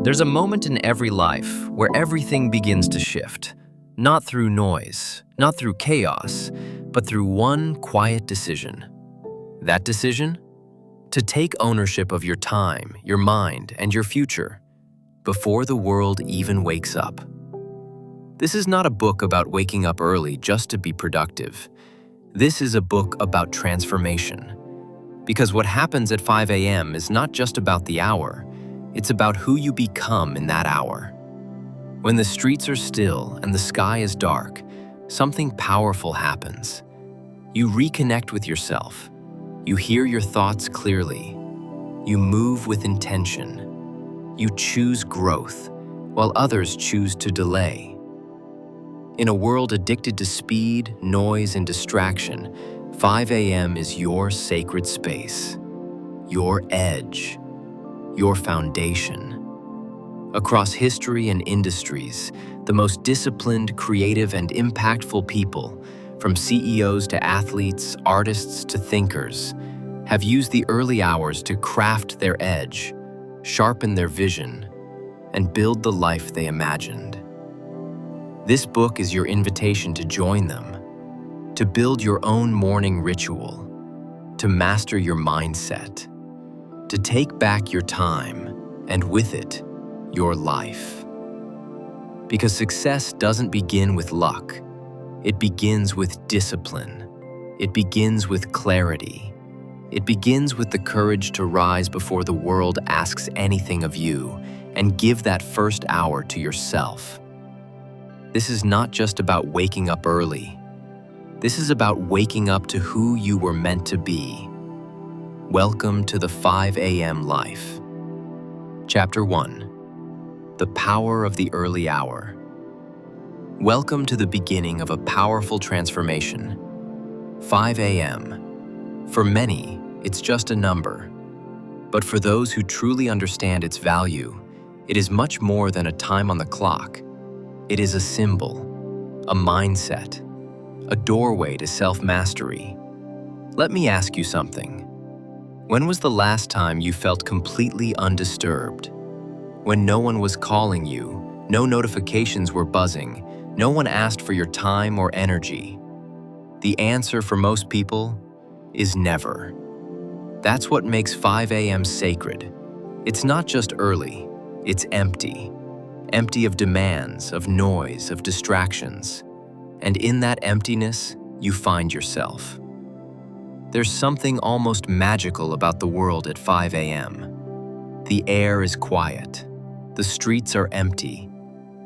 There's a moment in every life where everything begins to shift, not through noise, not through chaos, but through one quiet decision. That decision? To take ownership of your time, your mind, and your future before the world even wakes up. This is not a book about waking up early just to be productive. This is a book about transformation. Because what happens at 5 a.m. is not just about the hour, it's about who you become in that hour. When the streets are still and the sky is dark, something powerful happens. You reconnect with yourself. You hear your thoughts clearly. You move with intention. You choose growth, while others choose to delay. In a world addicted to speed, noise, and distraction, 5 a.m. is your sacred space, your edge, your foundation. Across history and industries, the most disciplined, creative, and impactful people, from CEOs to athletes, artists to thinkers, have used the early hours to craft their edge, sharpen their vision, and build the life they imagined. This book is your invitation to join them, to build your own morning ritual, to master your mindset, to take back your time, and with it, your life. Because success doesn't begin with luck. It begins with discipline. It begins with clarity. It begins with the courage to rise before the world asks anything of you and give that first hour to yourself. This is not just about waking up early. This is about waking up to who you were meant to be. Welcome to the 5 a.m. life. Chapter 1. The Power of the Early Hour. Welcome to the beginning of a powerful transformation. 5 a.m. For many, it's just a number. But for those who truly understand its value, it is much more than a time on the clock. It is a symbol, a mindset, a doorway to self-mastery. Let me ask you something. When was the last time you felt completely undisturbed? When no one was calling you, no notifications were buzzing, no one asked for your time or energy. The answer for most people is never. That's what makes 5 a.m. sacred. It's not just early, it's empty. Empty of demands, of noise, of distractions. And in that emptiness, you find yourself. There's something almost magical about the world at 5 a.m. The air is quiet. The streets are empty.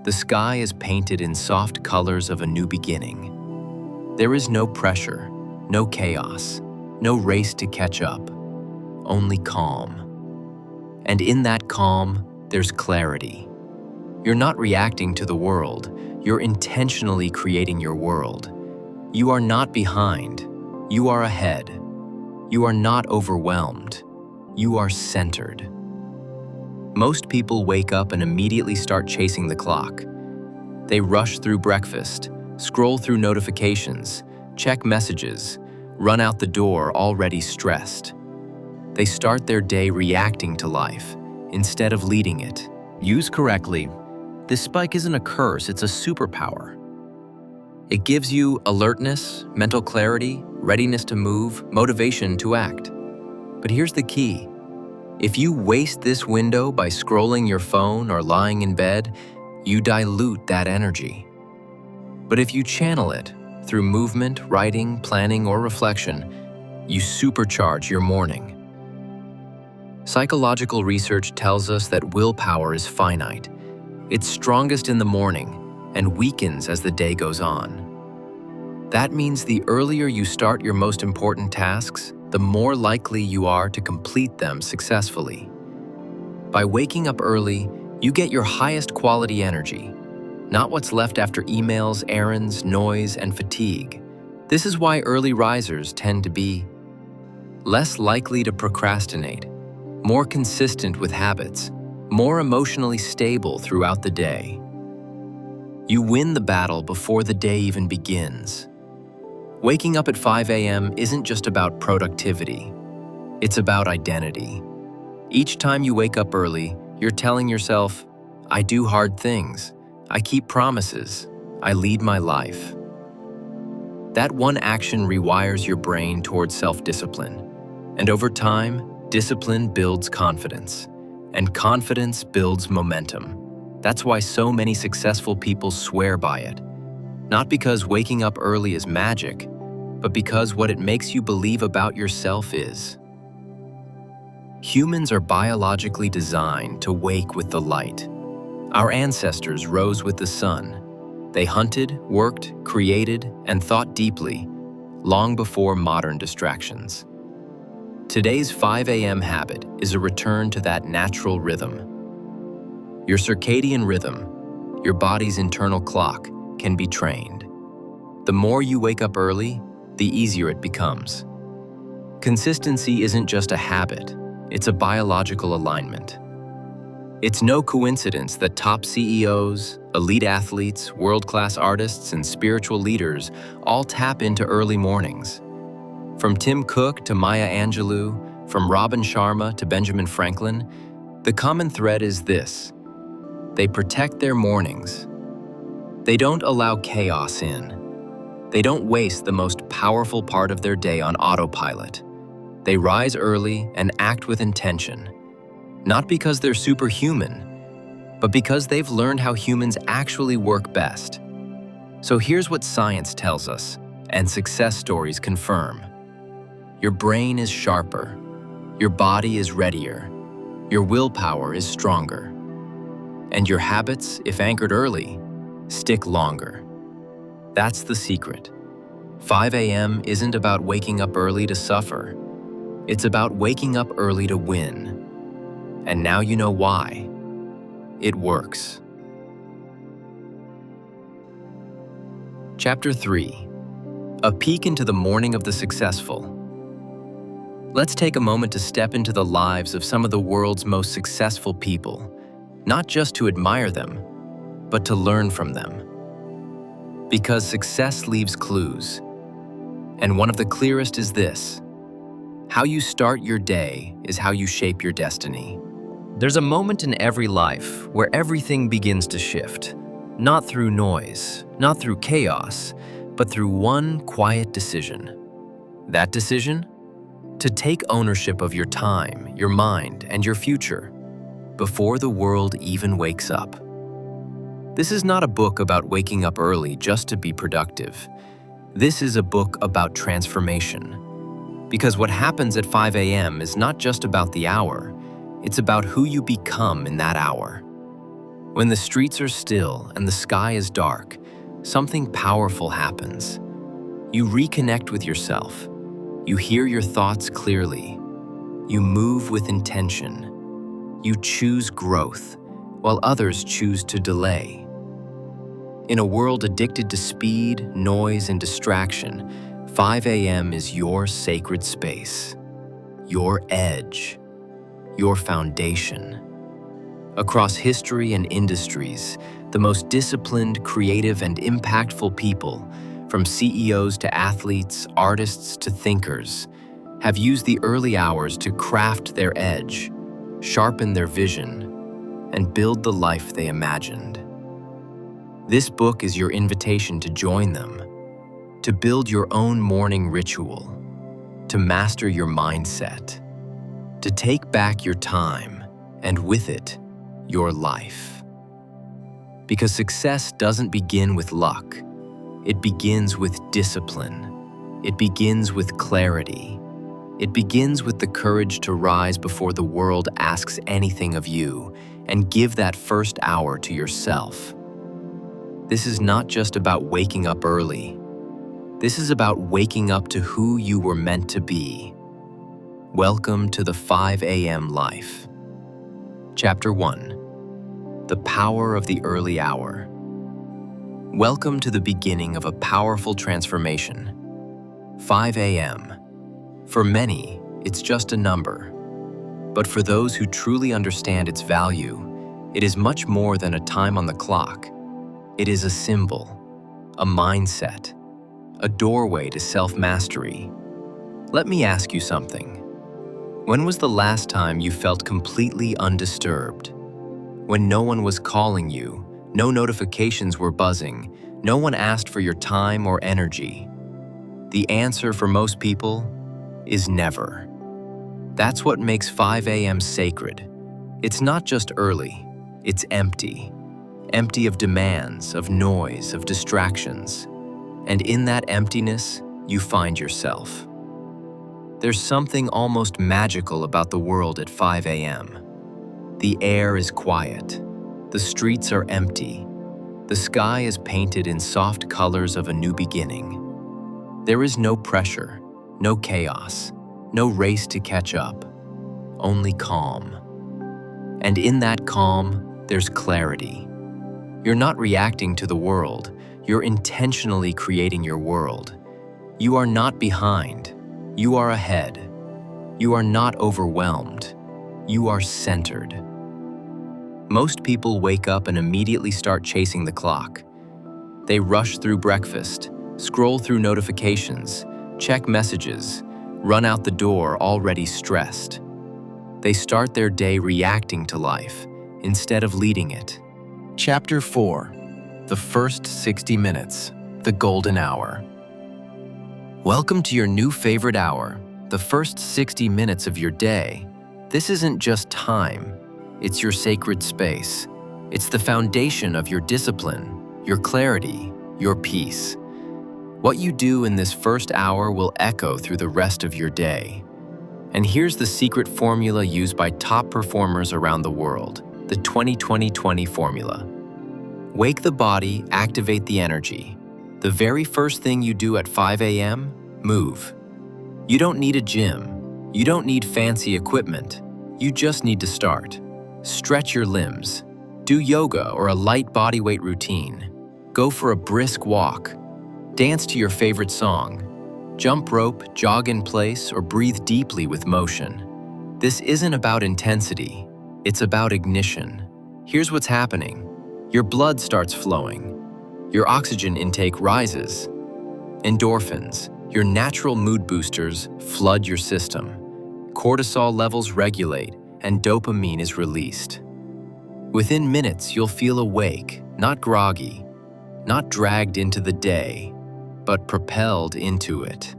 The sky is painted in soft colors of a new beginning. There is no pressure, no chaos, no race to catch up, only calm. And in that calm, there's clarity. You're not reacting to the world, you're intentionally creating your world. You are not behind, you are ahead. You are not overwhelmed, you are centered. Most people wake up and immediately start chasing the clock. They rush through breakfast, scroll through notifications, check messages, run out the door already stressed. They start their day reacting to life instead of leading it. Used correctly, this spike isn't a curse, it's a superpower. It gives you alertness, mental clarity, readiness to move, motivation to act. But here's the key. If you waste this window by scrolling your phone or lying in bed, you dilute that energy. But if you channel it through movement, writing, planning, or reflection, you supercharge your morning. Psychological research tells us that willpower is finite. It's strongest in the morning and weakens as the day goes on. That means the earlier you start your most important tasks, the more likely you are to complete them successfully. By waking up early, you get your highest quality energy, not what's left after emails, errands, noise, and fatigue. This is why early risers tend to be less likely to procrastinate, more consistent with habits, more emotionally stable throughout the day. You win the battle before the day even begins. Waking up at 5 a.m. isn't just about productivity. It's about identity. Each time you wake up early, you're telling yourself, I do hard things. I keep promises. I lead my life. That one action rewires your brain towards self-discipline. And over time, discipline builds confidence. And confidence builds momentum. That's why so many successful people swear by it. Not because waking up early is magic, but because what it makes you believe about yourself is. Humans are biologically designed to wake with the light. Our ancestors rose with the sun. They hunted, worked, created, and thought deeply, long before modern distractions. Today's 5 a.m. habit is a return to that natural rhythm. Your circadian rhythm, your body's internal clock, can be trained. The more you wake up early, the easier it becomes. Consistency isn't just a habit, it's a biological alignment. It's no coincidence that top CEOs, elite athletes, world-class artists, and spiritual leaders all tap into early mornings. From Tim Cook to Maya Angelou, from Robin Sharma to Benjamin Franklin, the common thread is this: they protect their mornings. They don't allow chaos in. They don't waste the most powerful part of their day on autopilot. They rise early and act with intention, not because they're superhuman, but because they've learned how humans actually work best. So here's what science tells us, and success stories confirm. Your brain is sharper, your body is readier, your willpower is stronger, and your habits, if anchored early, stick longer. That's the secret. 5 a.m. isn't about waking up early to suffer. It's about waking up early to win. And now you know why. It works. Chapter 3. A peek into the morning of the successful. Let's take a moment to step into the lives of some of the world's most successful people, not just to admire them, but to learn from them. Because success leaves clues. And one of the clearest is this: how you start your day is how you shape your destiny. There's a moment in every life where everything begins to shift, not through noise, not through chaos, but through one quiet decision. That decision? To take ownership of your time, your mind, and your future before the world even wakes up. This is not a book about waking up early just to be productive. This is a book about transformation. Because what happens at 5 a.m. is not just about the hour, it's about who you become in that hour. When the streets are still and the sky is dark, something powerful happens. You reconnect with yourself. You hear your thoughts clearly. You move with intention. You choose growth, while others choose to delay. In a world addicted to speed, noise, and distraction, 5 a.m. is your sacred space, your edge, your foundation. Across history and industries, the most disciplined, creative, and impactful people, from CEOs to athletes, artists to thinkers, have used the early hours to craft their edge, sharpen their vision, and build the life they imagined. This book is your invitation to join them, to build your own morning ritual, to master your mindset, to take back your time, and with it, your life. Because success doesn't begin with luck. It begins with discipline. It begins with clarity. It begins with the courage to rise before the world asks anything of you and give that first hour to yourself. This is not just about waking up early. This is about waking up to who you were meant to be. Welcome to the 5 a.m. life. Chapter 1. The Power of the Early Hour. Welcome to the beginning of a powerful transformation. 5 a.m. For many, it's just a number. But for those who truly understand its value, it is much more than a time on the clock. It is a symbol, a mindset, a doorway to self-mastery. Let me ask you something. When was the last time you felt completely undisturbed? when no one was calling you, no notifications were buzzing, no one asked for your time or energy. The answer for most people is never. That's what makes 5 a.m. sacred. It's not just early, it's empty. Empty of demands, of noise, of distractions. And in that emptiness, you find yourself. There's something almost magical about the world at 5 a.m. The air is quiet. The streets are empty. The sky is painted in soft colors of a new beginning. There is no pressure, no chaos, no race to catch up, only calm. And in that calm, there's clarity. You're not reacting to the world, you're intentionally creating your world. You are not behind, you are ahead. You are not overwhelmed, you are centered. Most people wake up and immediately start chasing the clock. They rush through breakfast, scroll through notifications, check messages, run out the door already stressed. They start their day reacting to life instead of leading it. Chapter 4: The First 60 Minutes, the Golden Hour. Welcome to your new favorite hour, the first 60 minutes of your day. This isn't just time, it's your sacred space. It's the foundation of your discipline, your clarity, your peace. What you do in this first hour will echo through the rest of your day. And here's the secret formula used by top performers around the world, the 20-20-20 formula. Wake the body, activate the energy. The very first thing you do at 5 a.m., move. You don't need a gym. You don't need fancy equipment. You just need to start. Stretch your limbs. Do yoga or a light bodyweight routine. Go for a brisk walk. Dance to your favorite song. Jump rope, jog in place, or breathe deeply with motion. This isn't about intensity. It's about ignition. Here's what's happening. Your blood starts flowing. Your oxygen intake rises. Endorphins, your natural mood boosters, flood your system. Cortisol levels regulate, and dopamine is released. Within minutes, you'll feel awake, not groggy, not dragged into the day, but propelled into it.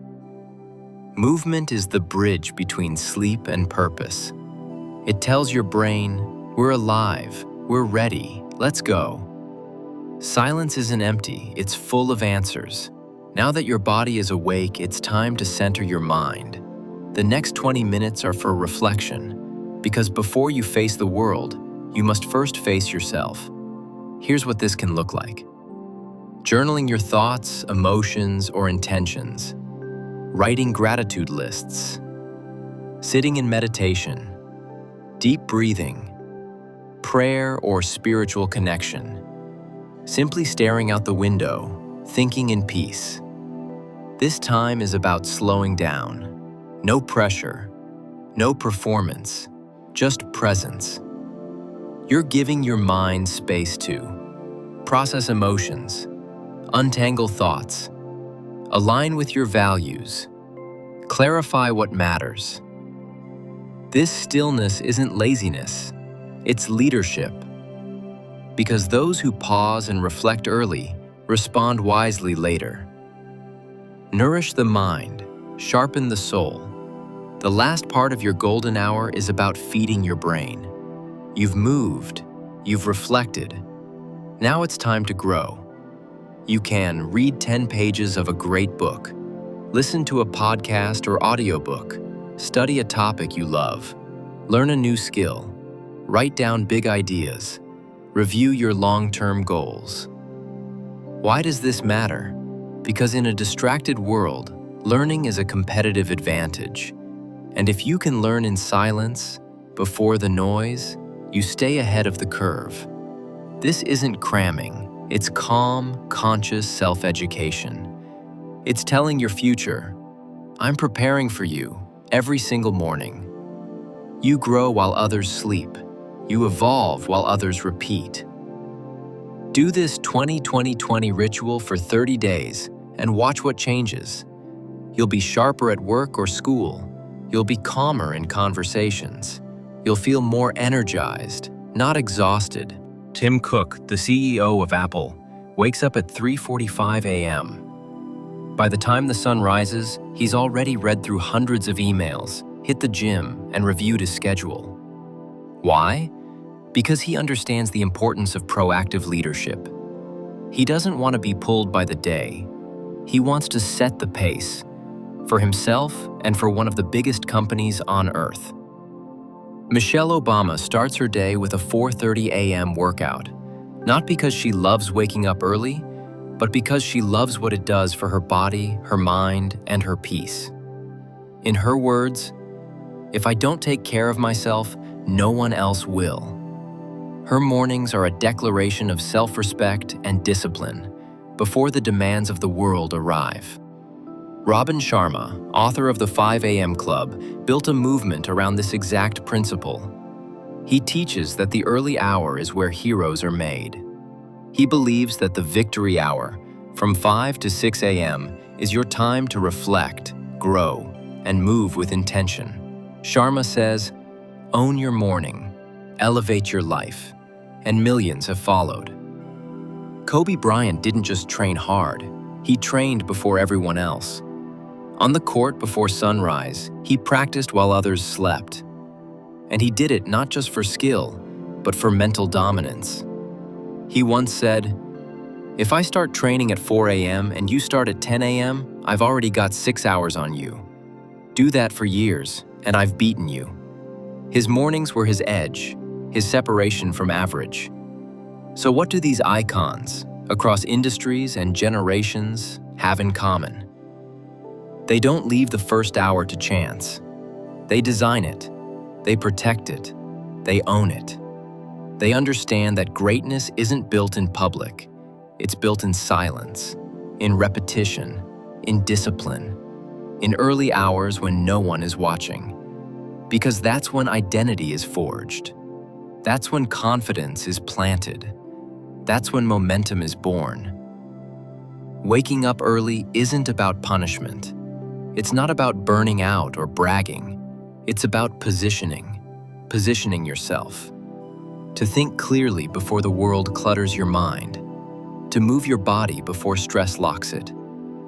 Movement is the bridge between sleep and purpose. It tells your brain, we're alive, we're ready, let's go. Silence isn't empty, it's full of answers. Now that your body is awake, it's time to center your mind. The next 20 minutes are for reflection, because before you face the world, you must first face yourself. Here's what this can look like. Journaling your thoughts, emotions, or intentions. Writing gratitude lists. Sitting in meditation. Deep breathing. Prayer or spiritual connection. Simply staring out the window, thinking in peace. This time is about slowing down. No pressure, no performance, just presence. You're giving your mind space to process emotions, untangle thoughts, align with your values, clarify what matters. This stillness isn't laziness, it's leadership. Because those who pause and reflect early respond wisely later. Nourish the mind, sharpen the soul. The last part of your golden hour is about feeding your brain. You've moved, you've reflected. Now it's time to grow. You can read 10 pages of a great book, listen to a podcast or audiobook, study a topic you love, learn a new skill, write down big ideas, review your long-term goals. Why does this matter? Because in a distracted world, learning is a competitive advantage. And if you can learn in silence, before the noise, you stay ahead of the curve. This isn't cramming, it's calm, conscious self-education. It's telling your future, I'm preparing for you every single morning. You grow while others sleep. You evolve while others repeat. Do this 20-20-20 ritual for 30 days and watch what changes. You'll be sharper at work or school. You'll be calmer in conversations. You'll feel more energized, not exhausted. Tim Cook, the CEO of Apple, wakes up at 3:45 a.m. By the time the sun rises, he's already read through hundreds of emails, hit the gym, and reviewed his schedule. Why? Because he understands the importance of proactive leadership. He doesn't want to be pulled by the day. He wants to set the pace, for himself and for one of the biggest companies on Earth. Michelle Obama starts her day with a 4:30 a.m. workout, not because she loves waking up early, but because she loves what it does for her body, her mind, and her peace. In her words, "If I don't take care of myself, no one else will." Her mornings are a declaration of self-respect and discipline before the demands of the world arrive. Robin Sharma, author of the 5 a.m. Club, built a movement around this exact principle. He teaches that the early hour is where heroes are made. He believes that the victory hour, from 5 to 6 a.m., is your time to reflect, grow, and move with intention. Sharma says, "Own your morning, elevate your life," and millions have followed. Kobe Bryant didn't just train hard, he trained before everyone else. On the court before sunrise, he practiced while others slept. And he did it not just for skill, but for mental dominance. He once said, "If I start training at 4 a.m. and you start at 10 a.m., I've already got 6 hours on you. Do that for years, and I've beaten you." His mornings were his edge, his separation from average. So what do these icons, across industries and generations, have in common? They don't leave the first hour to chance. They design it, they protect it, they own it. They understand that greatness isn't built in public, it's built in silence, in repetition, in discipline, in early hours when no one is watching. Because that's when identity is forged. That's when confidence is planted. That's when momentum is born. Waking up early isn't about punishment. It's not about burning out or bragging. It's about positioning yourself. To think clearly before the world clutters your mind. To move your body before stress locks it.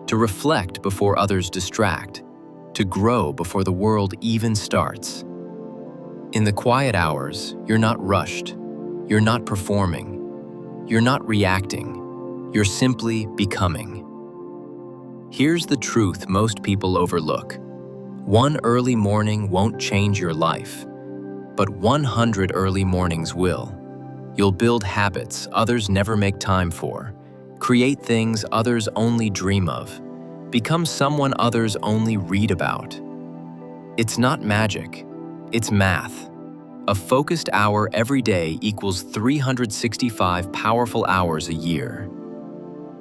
To reflect before others distract. To grow before the world even starts. In the quiet hours, you're not rushed. You're not performing. You're not reacting. You're simply becoming. Here's the truth most people overlook. One early morning won't change your life, but 100 early mornings will. You'll build habits others never make time for, create things others only dream of, become someone others only read about. It's not magic, it's math. A focused hour every day equals 365 powerful hours a year.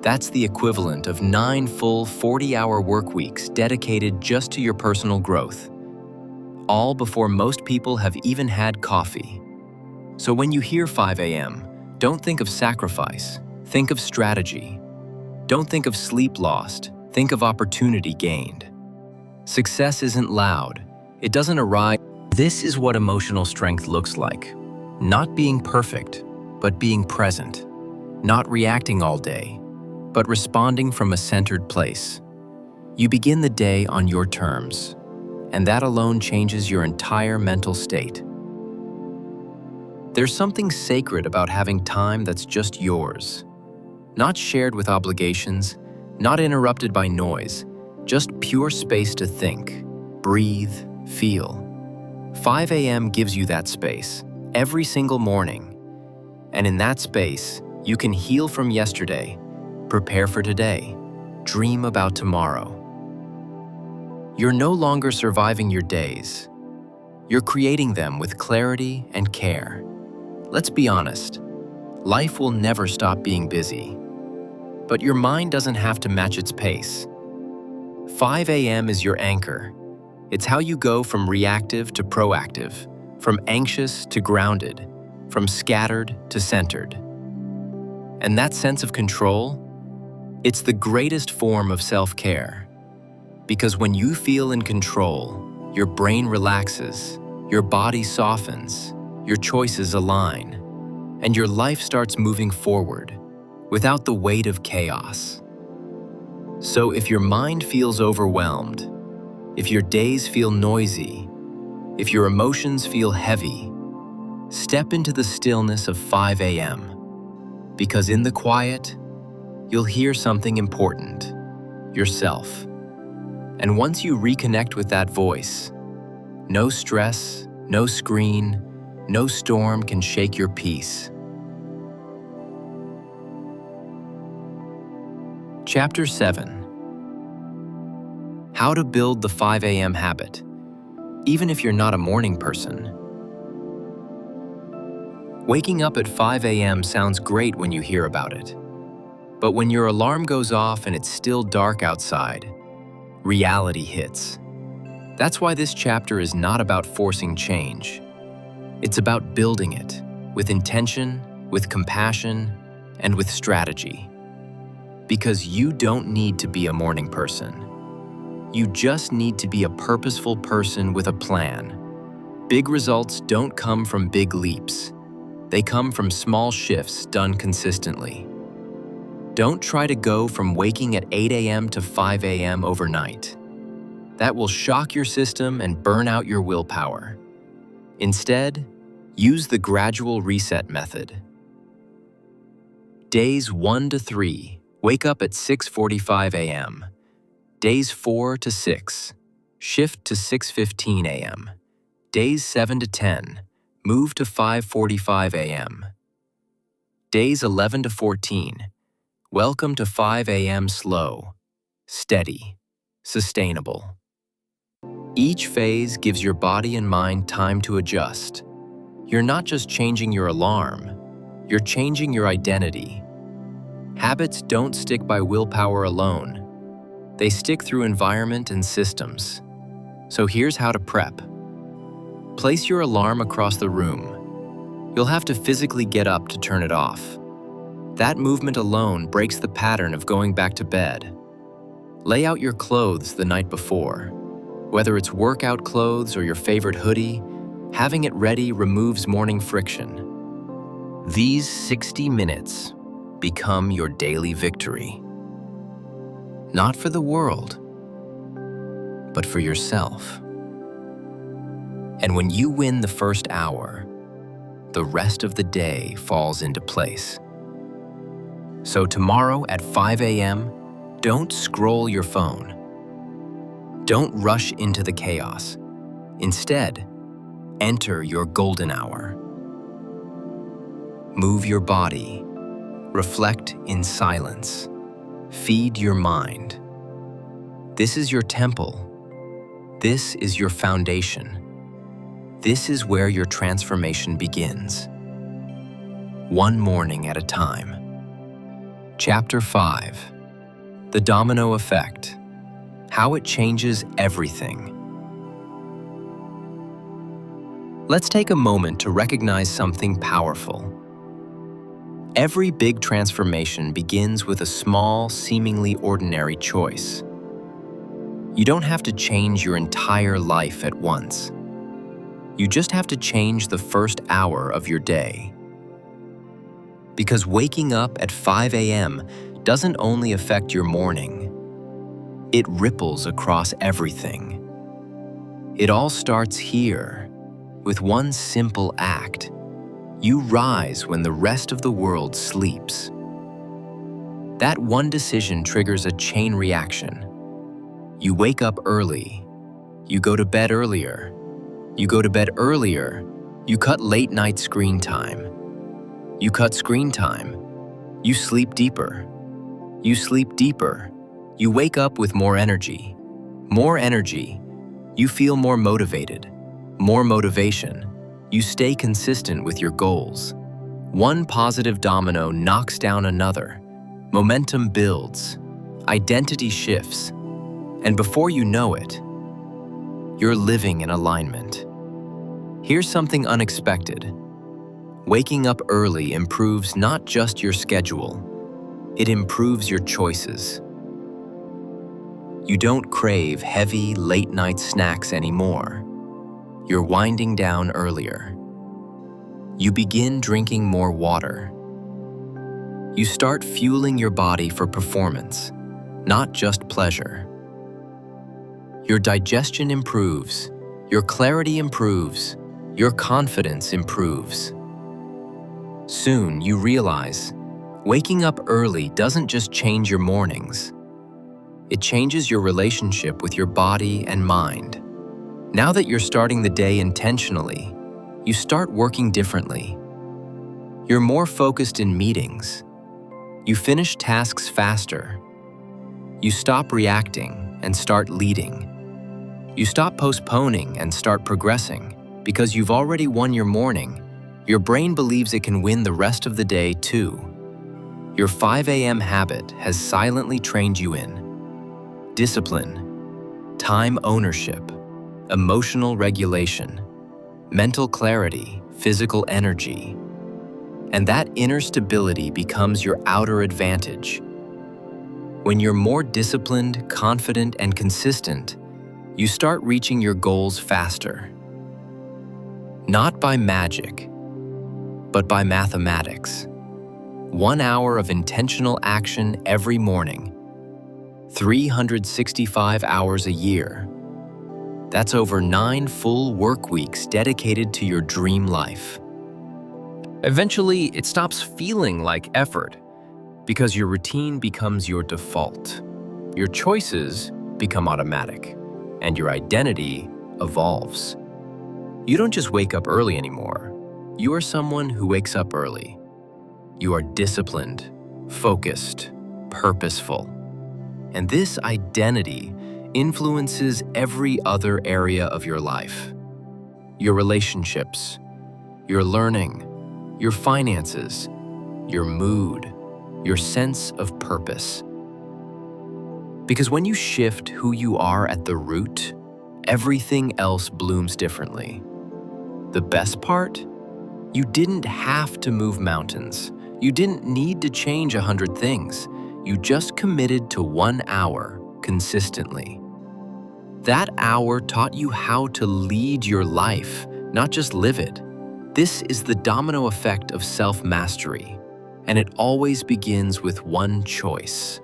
That's the equivalent of 9 full 40-hour work weeks dedicated just to your personal growth. All before most people have even had coffee. So when you hear 5 a.m., don't think of sacrifice, think of strategy. Don't think of sleep lost, think of opportunity gained. Success isn't loud, it doesn't arrive. This is what emotional strength looks like. Not being perfect, but being present. Not reacting all day, but responding from a centered place. You begin the day on your terms, and that alone changes your entire mental state. There's something sacred about having time that's just yours. Not shared with obligations, not interrupted by noise, just pure space to think, breathe, feel. 5 a.m. gives you that space, every single morning. And in that space, you can heal from yesterday, prepare for today, dream about tomorrow. You're no longer surviving your days. You're creating them with clarity and care. Let's be honest, life will never stop being busy. But your mind doesn't have to match its pace. 5 a.m. is your anchor. It's how you go from reactive to proactive, from anxious to grounded, from scattered to centered. And that sense of control, it's the greatest form of self-care. Because when you feel in control, your brain relaxes, your body softens, your choices align, and your life starts moving forward without the weight of chaos. So if your mind feels overwhelmed, if your days feel noisy, if your emotions feel heavy, step into the stillness of 5 a.m. because in the quiet, you'll hear something important, yourself. And once you reconnect with that voice, no stress, no screen, no storm can shake your peace. Chapter 7. How to build the 5 a.m. habit, even if you're not a morning person. Waking up at 5 a.m. sounds great when you hear about it. But when your alarm goes off and it's still dark outside, reality hits. That's why this chapter is not about forcing change. It's about building it with intention, with compassion, and with strategy. Because you don't need to be a morning person. You just need to be a purposeful person with a plan. Big results don't come from big leaps. They come from small shifts done consistently. Don't try to go from waking at 8 a.m. to 5 a.m. overnight. That will shock your system and burn out your willpower. Instead, use the gradual reset method. Days 1 to 3, wake up at 6:45 a.m. Days 4 to 6, shift to 6:15 a.m. Days 7 to 10, move to 5:45 a.m. Days 11 to 14, welcome to 5 a.m. slow, steady, sustainable. Each phase gives your body and mind time to adjust. You're not just changing your alarm, you're changing your identity. Habits don't stick by willpower alone. They stick through environment and systems. So here's how to prep. Place your alarm across the room. You'll have to physically get up to turn it off. That movement alone breaks the pattern of going back to bed. Lay out your clothes the night before. Whether it's workout clothes or your favorite hoodie, having it ready removes morning friction. These 60 minutes become your daily victory. Not for the world, but for yourself. And when you win the first hour, the rest of the day falls into place. So tomorrow at 5 a.m., don't scroll your phone. Don't rush into the chaos. Instead, enter your golden hour. Move your body. Reflect in silence. Feed your mind. This is your temple. This is your foundation. This is where your transformation begins. One morning at a time. Chapter 5. The Domino Effect. How it changes everything. Let's take a moment to recognize something powerful. Every big transformation begins with a small, seemingly ordinary choice. You don't have to change your entire life at once. You just have to change the first hour of your day. Because waking up at 5 a.m. doesn't only affect your morning, it ripples across everything. It all starts here, with one simple act. You rise when the rest of the world sleeps. That one decision triggers a chain reaction. You wake up early. You go to bed earlier. You go to bed earlier. You cut late night screen time. You cut screen time. You sleep deeper. You sleep deeper. You wake up with more energy. More energy. You feel more motivated. More motivation. You stay consistent with your goals. One positive domino knocks down another. Momentum builds. Identity shifts. And before you know it, you're living in alignment. Here's something unexpected. Waking up early improves not just your schedule, it improves your choices. You don't crave heavy, late-night snacks anymore. You're winding down earlier. You begin drinking more water. You start fueling your body for performance, not just pleasure. Your digestion improves, your clarity improves, your confidence improves. Soon you realize, waking up early doesn't just change your mornings. It changes your relationship with your body and mind. Now that you're starting the day intentionally, you start working differently. You're more focused in meetings. You finish tasks faster. You stop reacting and start leading. You stop postponing and start progressing. Because you've already won your morning, your brain believes it can win the rest of the day too. Your 5 a.m. habit has silently trained you in discipline, time ownership, emotional regulation, mental clarity, physical energy. And that inner stability becomes your outer advantage. When you're more disciplined, confident, and consistent, you start reaching your goals faster. Not by magic, but by mathematics. 1 hour of intentional action every morning, 365 hours a year. That's over 9 full work weeks dedicated to your dream life. Eventually, it stops feeling like effort because your routine becomes your default. Your choices become automatic, and your identity evolves. You don't just wake up early anymore. You are someone who wakes up early. You are disciplined, focused, purposeful. And this identity influences every other area of your life. Your relationships, your learning, your finances, your mood, your sense of purpose. Because when you shift who you are at the root, everything else blooms differently. The best part? You didn't have to move mountains. You didn't need to change 100 things. You just committed to 1 hour consistently. That hour taught you how to lead your life, not just live it. This is the domino effect of self-mastery, and it always begins with one choice,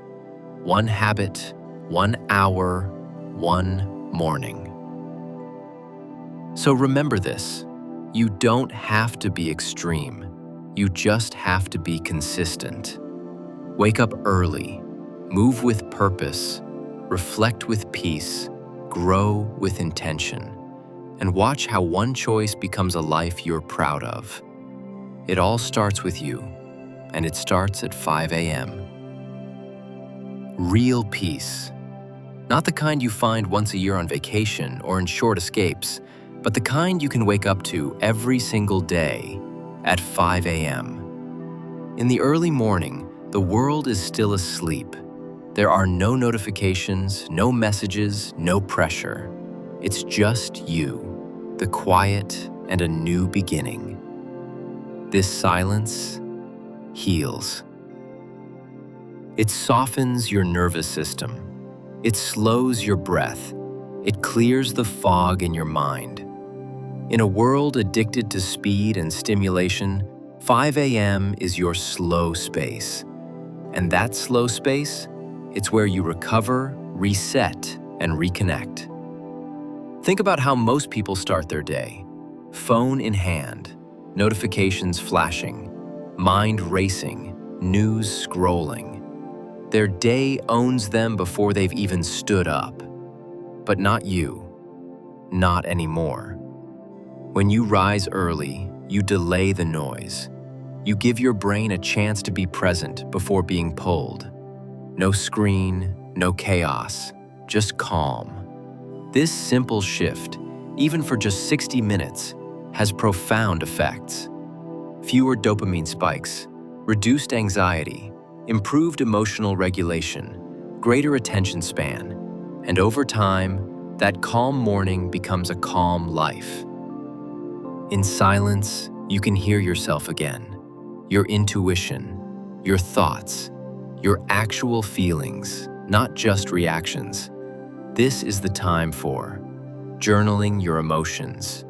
one habit, 1 hour, 1 morning. So remember this. You don't have to be extreme. You just have to be consistent. Wake up early, move with purpose, reflect with peace, grow with intention, and watch how one choice becomes a life you're proud of. It all starts with you, and it starts at 5 a.m. Real peace. Not the kind you find once a year on vacation or in short escapes, but the kind you can wake up to every single day at 5 a.m. In the early morning, the world is still asleep. There are no notifications, no messages, no pressure. It's just you, the quiet, and a new beginning. This silence heals. It softens your nervous system. It slows your breath. It clears the fog in your mind. In a world addicted to speed and stimulation, 5 a.m. is your slow space. And that slow space, it's where you recover, reset, and reconnect. Think about how most people start their day. Phone in hand, notifications flashing, mind racing, news scrolling. Their day owns them before they've even stood up. But not you. Not anymore. When you rise early, you delay the noise. You give your brain a chance to be present before being pulled. No screen, no chaos, just calm. This simple shift, even for just 60 minutes, has profound effects. Fewer dopamine spikes, reduced anxiety, improved emotional regulation, greater attention span, and over time, that calm morning becomes a calm life. In silence, you can hear yourself again, your intuition, your thoughts, your actual feelings, not just reactions. This is the time for journaling your emotions,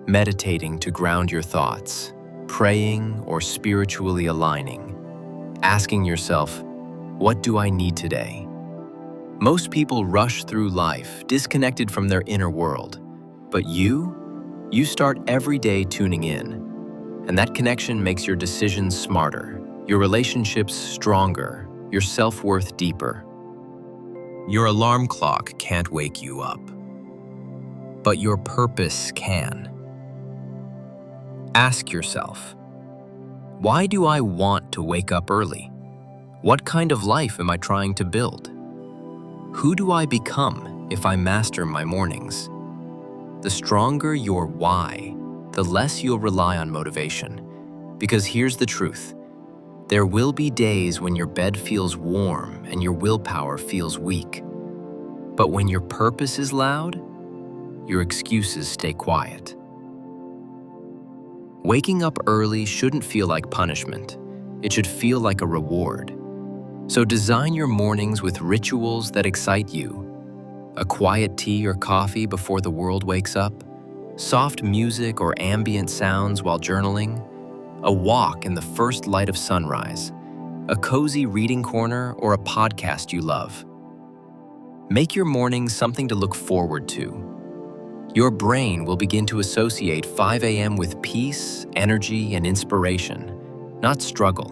meditating to ground your thoughts, praying, or spiritually aligning, asking yourself, what do I need today? Most people rush through life disconnected from their inner world, but you start every day tuning in, and that connection makes your decisions smarter, your relationships stronger, your self-worth deeper. Your alarm clock can't wake you up, but your purpose can. Ask yourself, why do I want to wake up early? What kind of life am I trying to build? Who do I become if I master my mornings? The stronger your why, the less you'll rely on motivation. Because here's the truth. There will be days when your bed feels warm and your willpower feels weak. But when your purpose is loud, your excuses stay quiet. Waking up early shouldn't feel like punishment. It should feel like a reward. So design your mornings with rituals that excite you. A quiet tea or coffee before the world wakes up, soft music or ambient sounds while journaling, a walk in the first light of sunrise, a cozy reading corner, or a podcast you love. Make your mornings something to look forward to. Your brain will begin to associate 5 a.m. with peace, energy, and inspiration, not struggle.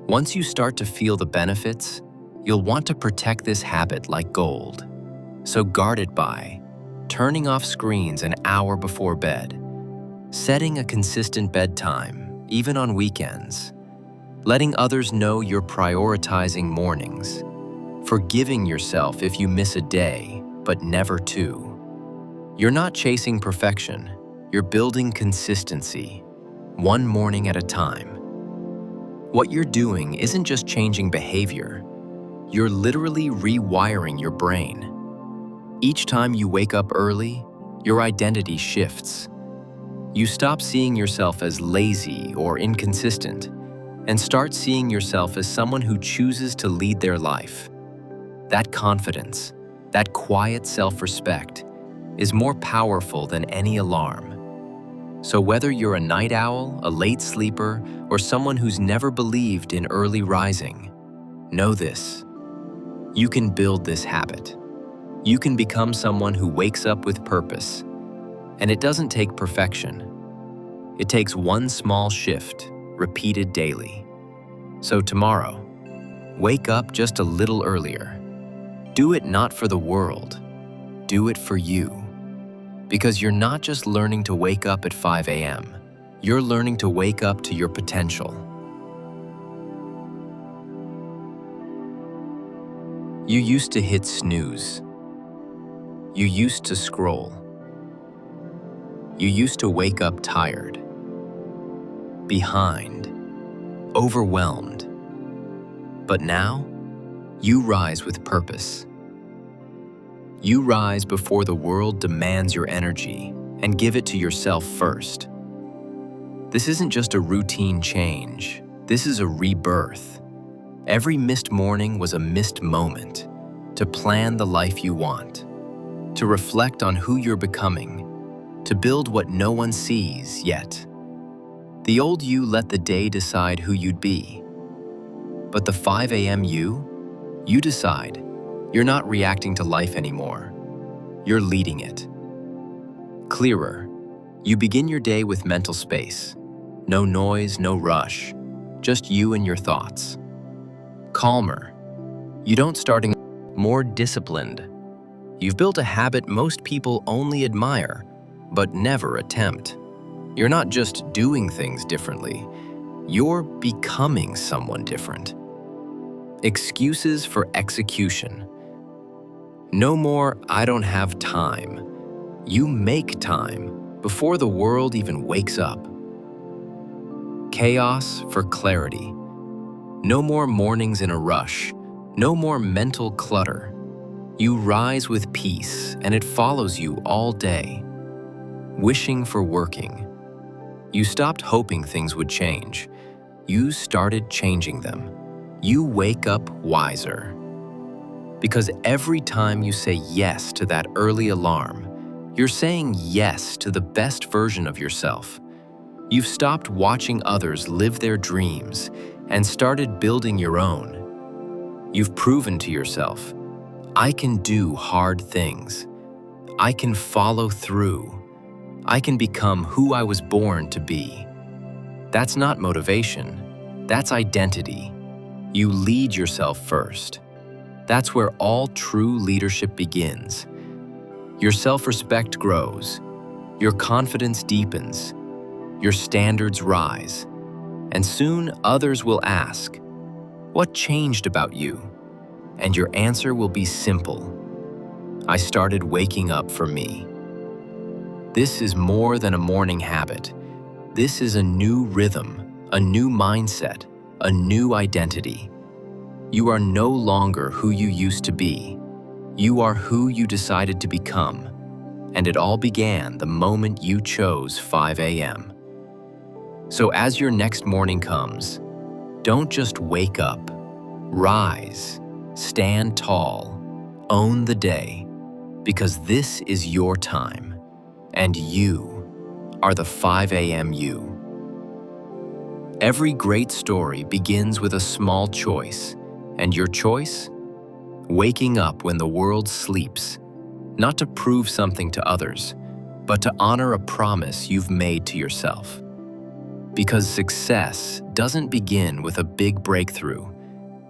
Once you start to feel the benefits, you'll want to protect this habit like gold. So guard it by turning off screens an hour before bed, setting a consistent bedtime, even on weekends, letting others know you're prioritizing mornings, forgiving yourself if you miss a day, but never two. You're not chasing perfection, you're building consistency, one morning at a time. What you're doing isn't just changing behavior, you're literally rewiring your brain. Each time you wake up early, your identity shifts. You stop seeing yourself as lazy or inconsistent and start seeing yourself as someone who chooses to lead their life. That confidence, that quiet self-respect, is more powerful than any alarm. So whether you're a night owl, a late sleeper, or someone who's never believed in early rising, know this. You can build this habit. You can become someone who wakes up with purpose. And it doesn't take perfection. It takes one small shift, repeated daily. So tomorrow, wake up just a little earlier. Do it not for the world. Do it for you. Because you're not just learning to wake up at 5 a.m. You're learning to wake up to your potential. You used to hit snooze. You used to scroll. You used to wake up tired, behind, overwhelmed. But now, you rise with purpose. You rise before the world demands your energy and give it to yourself first. This isn't just a routine change. This is a rebirth. Every missed morning was a missed moment to plan the life you want, to reflect on who you're becoming, to build what no one sees yet. The old you let the day decide who you'd be. But the 5 a.m. you decide. You're not reacting to life anymore. You're leading it. Clearer, you begin your day with mental space. No noise, no rush, just you and your thoughts. Calmer, you don't starting more disciplined. You've built a habit most people only admire, but never attempt. You're not just doing things differently, you're becoming someone different. Excuses for execution. No more, I don't have time. You make time before the world even wakes up. Chaos for clarity. No more mornings in a rush. No more mental clutter. You rise with peace and it follows you all day. Wishing for working. You stopped hoping things would change. You started changing them. You wake up wiser. Because every time you say yes to that early alarm, you're saying yes to the best version of yourself. You've stopped watching others live their dreams and started building your own. You've proven to yourself, I can do hard things. I can follow through. I can become who I was born to be. That's not motivation. That's identity. You lead yourself first. That's where all true leadership begins. Your self-respect grows. Your confidence deepens. Your standards rise. And soon others will ask, what changed about you? And your answer will be simple. I started waking up for me. This is more than a morning habit. This is a new rhythm, a new mindset, a new identity. You are no longer who you used to be. You are who you decided to become. And it all began the moment you chose 5 a.m. So as your next morning comes, don't just wake up. Rise, stand tall, own the day, because this is your time, and you are the 5 a.m. you. Every great story begins with a small choice, and your choice? Waking up when the world sleeps, not to prove something to others, but to honor a promise you've made to yourself. Because success doesn't begin with a big breakthrough.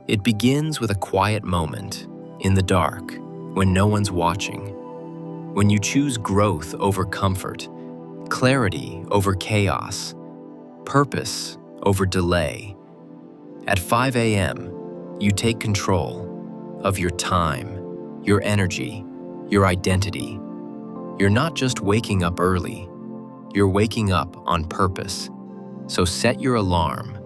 It begins with a quiet moment, in the dark, when no one's watching. When you choose growth over comfort, clarity over chaos, purpose over delay. At 5 a.m., you take control of your time, your energy, your identity. You're not just waking up early, you're waking up on purpose. So set your alarm,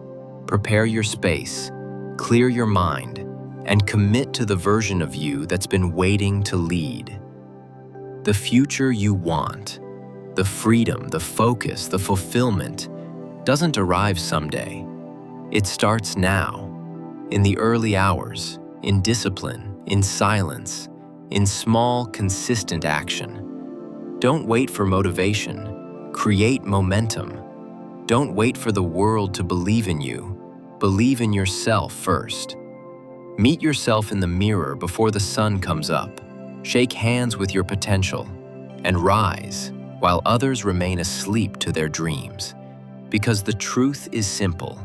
prepare your space, clear your mind, and commit to the version of you that's been waiting to lead. The future you want, the freedom, the focus, the fulfillment, doesn't arrive someday. It starts now, in the early hours, in discipline, in silence, in small, consistent action. Don't wait for motivation. Create momentum. Don't wait for the world to believe in you. Believe in yourself first. Meet yourself in the mirror before the sun comes up. Shake hands with your potential and rise while others remain asleep to their dreams. Because the truth is simple.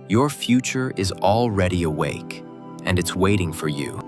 Your future is already awake, and it's waiting for you.